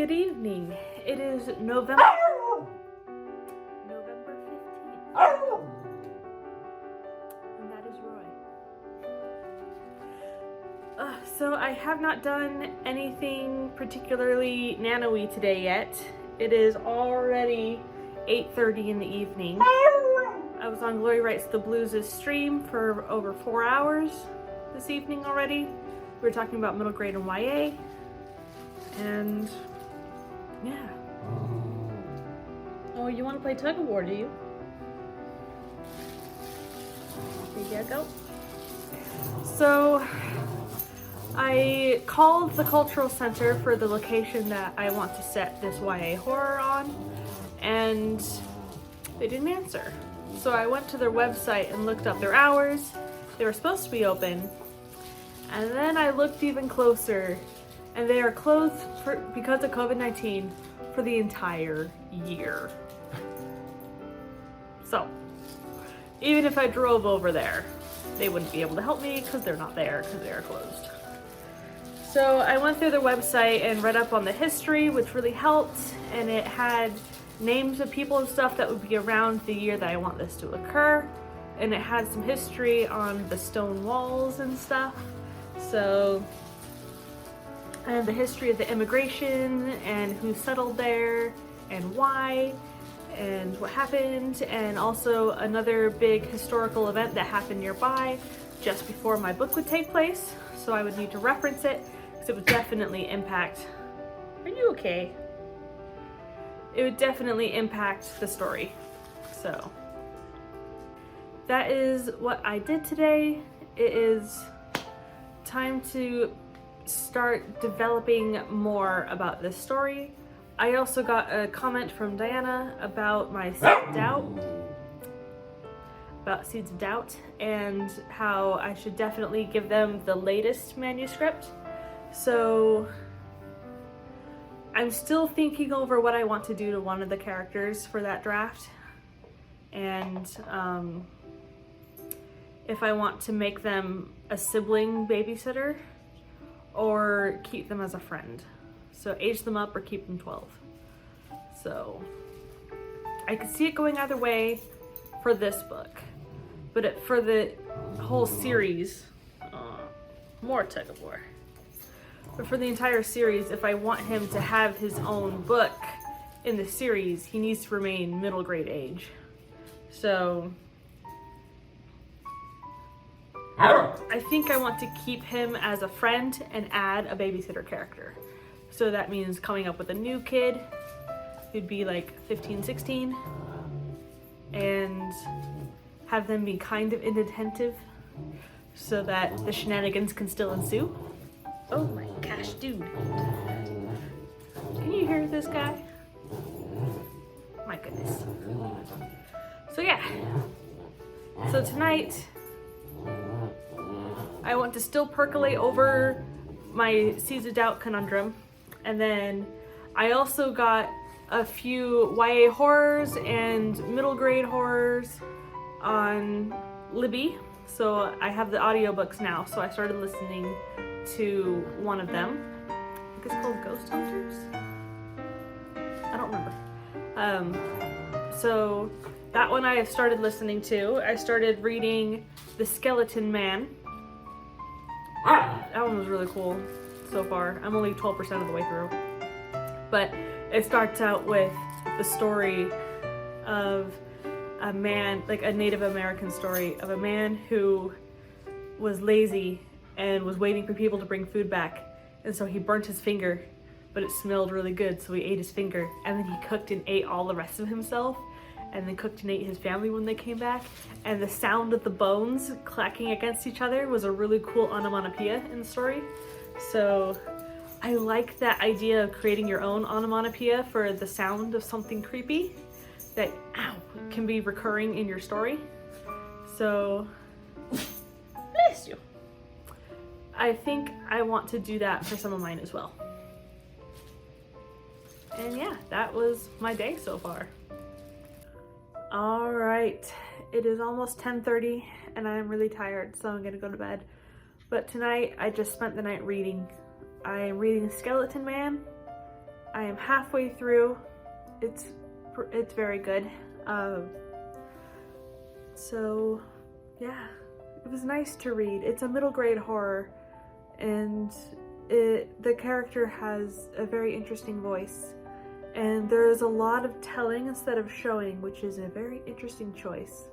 Good evening. It is November 15th. And that is Roy. So I have not done anything particularly nano-y today yet. It is already 8:30 in the evening. I was on Glory Writes the Blues' stream for over 4 hours this evening already. We were talking about middle grade and YA. And yeah. Oh, you want to play tug of war, do you? There you go. So I called the cultural center for the location that I want to set this YA horror on, and they didn't answer. So I went to their website and looked up their hours. They were supposed to be open, and then I looked even closer, and they are closed because of COVID-19 for the entire year. So even if I drove over there, they wouldn't be able to help me because they're not there because they are closed. So I went through their website and read up on the history, which really helped, and it had names of people and stuff that would be around the year that I want this to occur, and it had some history on the stone walls and stuff. So, and the history of the immigration and who settled there and why and what happened, and also another big historical event that happened nearby just before my book would take place. So I would need to reference it because it would definitely impact. Are you okay? It would definitely impact the story. So that is what I did today. It is time to start developing more about this story. I also got a comment from Diana about my Seeds of Doubt, and how I should definitely give them the latest manuscript. So I'm still thinking over what I want to do to one of the characters for that draft, and if I want to make them a sibling babysitter or keep them as a friend. So age them up or keep them 12. So I could see it going either way for this book, but for the whole series, more tug of war. But for the entire series, if I want him to have his own book in the series, he needs to remain middle grade age. So I think I want to keep him as a friend and add a babysitter character. So that means coming up with a new kid who'd be like 15, 16, and have them be kind of inattentive so that the shenanigans can still ensue. Oh my gosh, dude. Can you hear this guy? My goodness. So yeah. So tonight, I want to still percolate over my Seeds of Doubt conundrum. And then I also got a few YA horrors and middle grade horrors on Libby. So I have the audiobooks now. So I started listening to one of them. I think it's called Ghost Hunters? I don't remember. So that one I have started listening to. I started reading The Skeleton Man. That one was really cool so far. I'm only 12% of the way through. But it starts out with the story of a man, like a Native American story of a man who was lazy and was waiting for people to bring food back. And so he burnt his finger, but it smelled really good, so he ate his finger. And then he cooked and ate all the rest of himself, and then cooked and ate his family when they came back. And the sound of the bones clacking against each other was a really cool onomatopoeia in the story. So I like that idea of creating your own onomatopoeia for the sound of something creepy that can be recurring in your story. So, bless you. I think I want to do that for some of mine as well. And yeah, that was my day so far. All right, it is almost 10:30 and I'm really tired, so I'm gonna go to bed. But tonight I just spent the night reading. I am reading Skeleton Man. I am halfway through. It's very good. So yeah, it was nice to read. It's a middle grade horror, and the character has a very interesting voice, and there's a lot of telling instead of showing, which is a very interesting choice.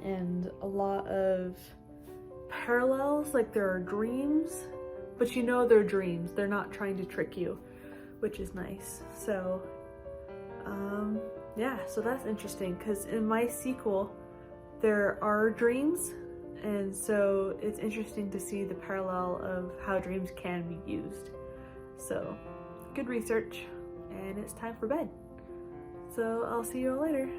And a lot of parallels, like there are dreams, but you know they're dreams. They're not trying to trick you, which is nice. So yeah, so that's interesting, because in my sequel there are dreams, and so it's interesting to see the parallel of how dreams can be used. So good research, and it's time for bed. So I'll see you all later.